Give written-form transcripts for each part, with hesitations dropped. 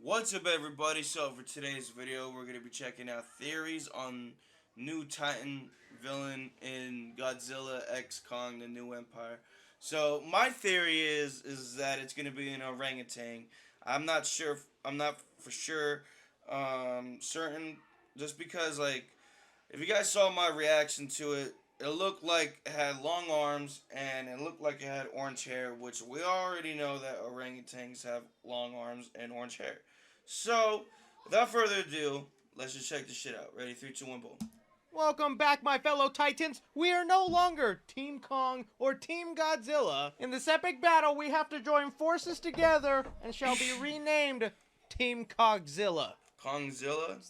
What's up, everybody? So for today's video, we're going to be checking out theories on new Titan villain in Godzilla X Kong: The New Empire. So my theory is that it's going to be an orangutan. I'm not sure. I'm not for sure certain, just because if you guys saw my reaction to it, it looked like it had long arms and it looked like it had orange hair, which we already know that orangutans have long arms and orange hair. So, without further ado, let's just check this shit out. Ready? 3, 2, 1, boom. Welcome back, my fellow Titans. We are no longer Team Kong or Team Godzilla. In this epic battle, we have to join forces together and shall be renamed Team Cogzilla. Kongzilla?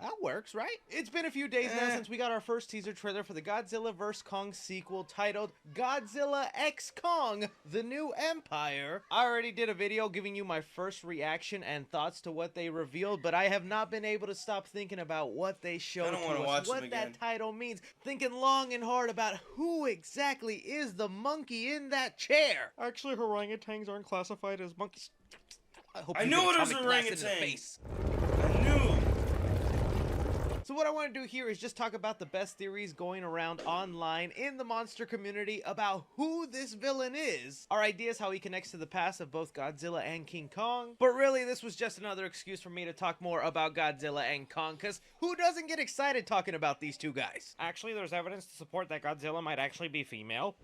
That works, right? It's been a few days now since we got our first teaser trailer for the Godzilla vs. Kong sequel titled Godzilla X Kong: The New Empire. I already did a video giving you my first reaction and thoughts to what they revealed, but I have not been able to stop thinking about what they showed to us, what that title means, thinking long and hard about who exactly is the monkey in that chair. Actually, orangutans aren't classified as monkeys. I knew it was an orangutan. I knew. So what I want to do here is just talk about the best theories going around online in the monster community about who this villain is. Our ideas how he connects to the past of both Godzilla and King Kong. But really, this was just another excuse for me to talk more about Godzilla and Kong, because who doesn't get excited talking about these two guys? Actually, there's evidence to support that Godzilla might actually be female.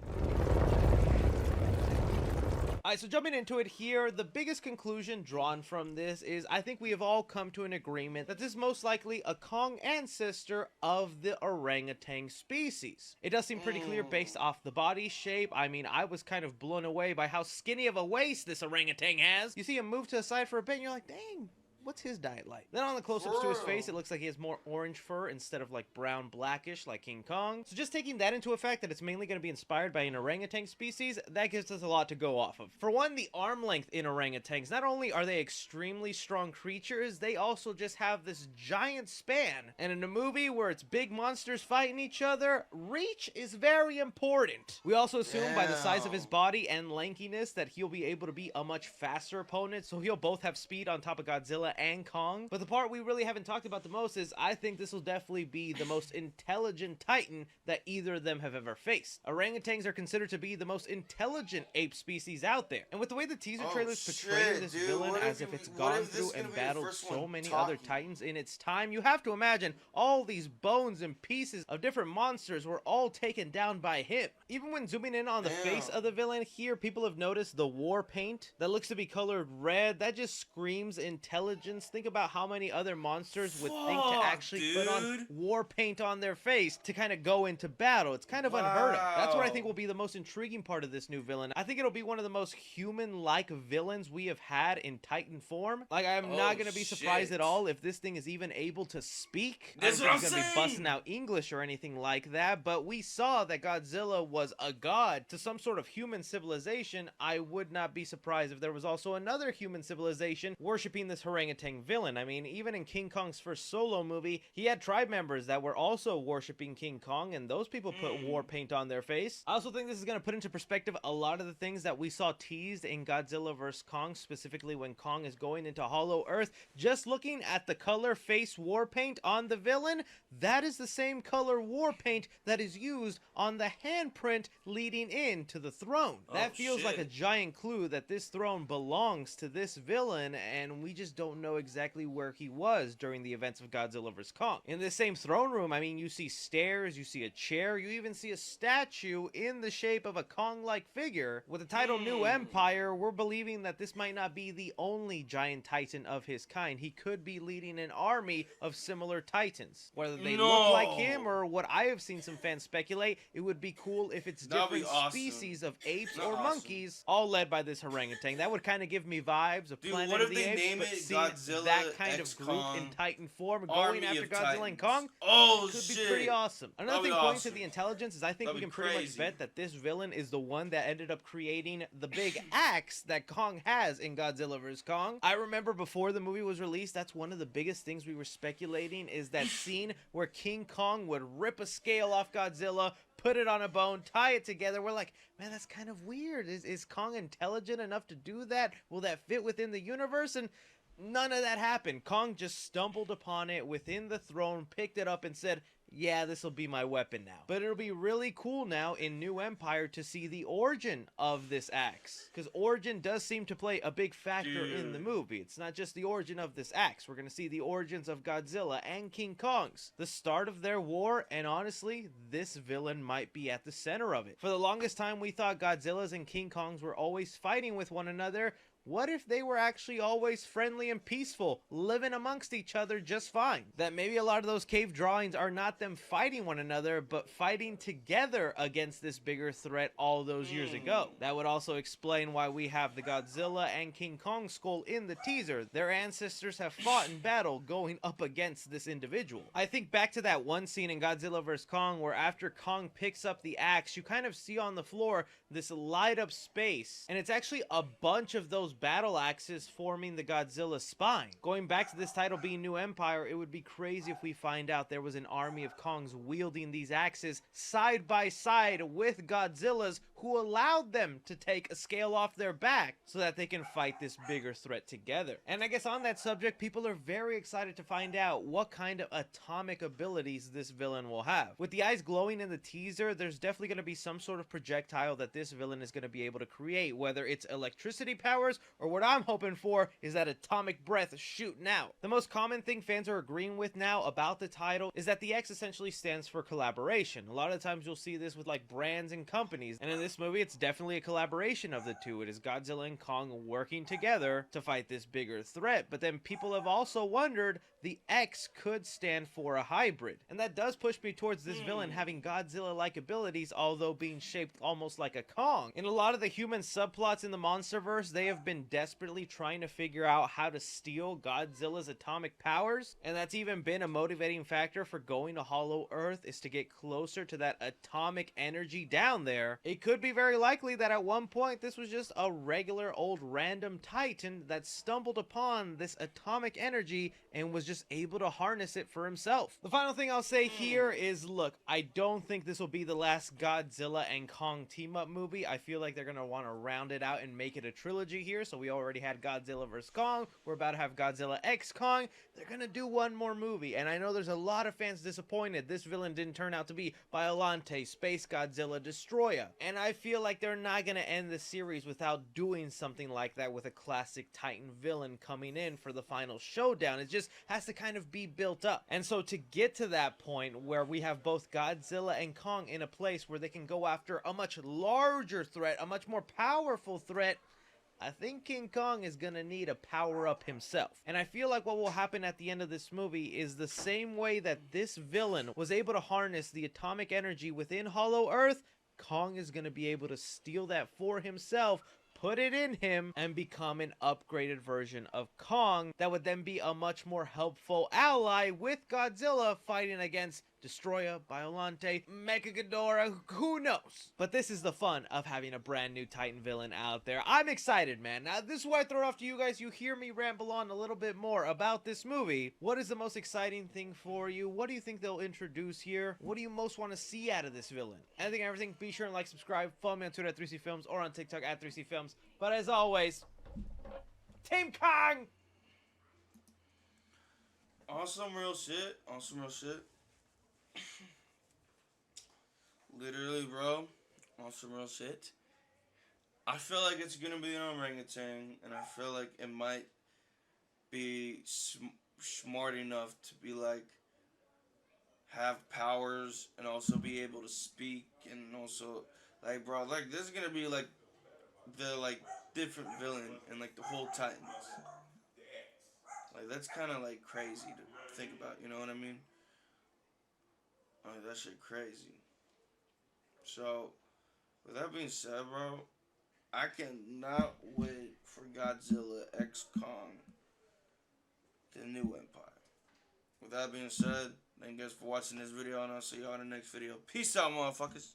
Alright, so jumping into it here, the biggest conclusion drawn from this is I think we have all come to an agreement that this is most likely a Kong ancestor of the orangutan species. It does seem pretty clear based off the body shape. I mean, I was kind of blown away by how skinny of a waist this orangutan has. You see him move to the side for a bit and you're like, dang. What's his diet like? Then on the close-ups to his face, it looks like he has more orange fur instead of like brown blackish like King Kong. So just taking that into effect that it's mainly going to be inspired by an orangutan species, that gives us a lot to go off of. For one, the arm length in orangutans. Not only are they extremely strong creatures, they also just have this giant span. And in a movie where it's big monsters fighting each other, reach is very important. We also assume by the size of his body and lankiness that he'll be able to be a much faster opponent, so he'll both have speed on top of Godzilla and Kong. But the part we really haven't talked about the most is I think this will definitely be the most intelligent Titan that either of them have ever faced. Orangutans are considered to be the most intelligent ape species out there. And with the way the teaser trailers portray this villain as if it's gone through and battled so many other Titans in its time, you have to imagine all these bones and pieces of different monsters were all taken down by him. Even when zooming in on the face of the villain here, people have noticed the war paint that looks to be colored red. That just screams intelligence. Think about how many other monsters would think to actually put on war paint on their face to kind of go into battle. It's kind of unheard of. That's what I think will be the most intriguing part of this new villain. I think it'll be one of the most human-like villains we have had in Titan form. Like, I'm not going to be surprised at all if this thing is even able to speak. That's I'm not going to be busting out English or anything like that, but we saw that Godzilla was a god to some sort of human civilization. I would not be surprised if there was also another human civilization worshipping this orangutan villain. I mean, even in King Kong's first solo movie, he had tribe members that were also worshipping King Kong, and those people put war paint on their face. I also think this is going to put into perspective a lot of the things that we saw teased in Godzilla vs. Kong, specifically when Kong is going into Hollow Earth. Just looking at the color face war paint on the villain, that is the same color war paint that is used on the handprint leading into the throne. That feels like a giant clue that this throne belongs to this villain, and we just don't know exactly where he was during the events of Godzilla vs. Kong. In this same throne room, I mean, you see stairs, you see a chair, you even see a statue in the shape of a Kong-like figure. With the title New Empire, we're believing that this might not be the only giant Titan of his kind. He could be leading an army of similar Titans. Whether they look like him or what I have seen some fans speculate, it would be cool if it's different species of apes or monkeys, all led by this orangutan. That would kind of give me vibes of Planet of the Apes, but seeing that kind of group in Titan form going after Godzilla and Kong could be pretty awesome. Another thing pointing to the intelligence is I think we can pretty much bet that this villain is the one that ended up creating the big axe that Kong has in Godzilla vs. Kong. I remember before the movie was released, that's one of the biggest things we were speculating, is that scene where King Kong would rip a scale off Godzilla, put it on a bone, tie it together. We're like, man, that's kind of weird. Is Kong intelligent enough to do that? Will that fit within the universe? And None of that happened. Kong just stumbled upon it within the throne, picked it up, and said, yeah, this will be my weapon now. But it'll be really cool now in New Empire to see the origin of this axe. Because origin does seem to play a big factor in the movie. It's not just the origin of this axe. We're going to see the origins of Godzilla and King Kong's, the start of their war, and honestly, this villain might be at the center of it. For the longest time, we thought Godzilla's and King Kong's were always fighting with one another. What if they were actually always friendly and peaceful, living amongst each other just fine? That maybe a lot of those cave drawings are not them fighting one another, but fighting together against this bigger threat all those years ago. That would also explain why we have the Godzilla and King Kong skull in the teaser. Their ancestors have fought in battle going up against this individual. I think back to that one scene in Godzilla vs. Kong where after Kong picks up the axe, you kind of see on the floor this light up space, and it's actually a bunch of those battle axes forming the Godzilla spine. Going back to this title being New Empire, it would be crazy if we find out there was an army of Kongs wielding these axes side by side with Godzilla's, who allowed them to take a scale off their back so that they can fight this bigger threat together. And I guess on that subject, people are very excited to find out what kind of atomic abilities this villain will have. With the eyes glowing in the teaser, there's definitely going to be some sort of projectile that this villain is going to be able to create, whether it's electricity powers or what I'm hoping for is that atomic breath shooting out. The most common thing fans are agreeing with now about the title is that the X essentially stands for collaboration. A lot of times you'll see this with like brands and companies, and in this movie it's definitely a collaboration of the two. It is Godzilla and Kong working together to fight this bigger threat, but then people have also wondered the X could stand for a hybrid, and that does push me towards this villain having Godzilla-like abilities, although being shaped almost like a Kong. In a lot of the human subplots in the MonsterVerse, they have been desperately trying to figure out how to steal Godzilla's atomic powers, and that's even been a motivating factor for going to Hollow Earth, is to get closer to that atomic energy down there. It could be very likely that at one point this was just a regular old random Titan that stumbled upon this atomic energy and was just able to harness it for himself. The final thing I'll say here is, look, I don't think this will be the last Godzilla and Kong team-up movie. I feel like they're going to want to round it out and make it a trilogy here. So we already had Godzilla vs. Kong. We're about to have Godzilla x Kong. They're going to do one more movie. And I know there's a lot of fans disappointed this villain didn't turn out to be Biollante, Space Godzilla, Destroyer. And I feel like they're not going to end the series without doing something like that with a classic Titan villain coming in for the final showdown. It just has to kind of be built up. And so to get to that point where we have both Godzilla and Kong in a place where they can go after a much larger threat, a much more powerful threat, I think King Kong is gonna need a power-up himself. And I feel like what will happen at the end of this movie is the same way that this villain was able to harness the atomic energy within Hollow Earth, Kong is gonna be able to steal that for himself, put it in him, and become an upgraded version of Kong that would then be a much more helpful ally with Godzilla fighting against Destroyer, Biollante, Mechaghidorah, who knows? But this is the fun of having a brand new Titan villain out there. I'm excited, man. Now, this is why I throw it off to you guys. You hear me ramble on a little bit more about this movie. What is the most exciting thing for you? What do you think they'll introduce here? What do you most want to see out of this villain? Anything and everything, be sure and like, subscribe, follow me on Twitter at 3C Films or on TikTok at 3C Films. But as always, Team Kong! Awesome real shit. Awesome real shit. Literally, bro. Awesome real shit. I feel like it's gonna be an orangutan, and I feel like it might be smart enough to be like have powers and also be able to speak, and also like, bro, like this is gonna be like the like different villain in like the whole Titans. Like that's kind of like crazy to think about, you know what I mean? Like that shit crazy. So with that being said, bro, I cannot wait for Godzilla x Kong, the New Empire. With that being said, thank you guys for watching this video, and I'll see y'all in the next video. Peace out, motherfuckers.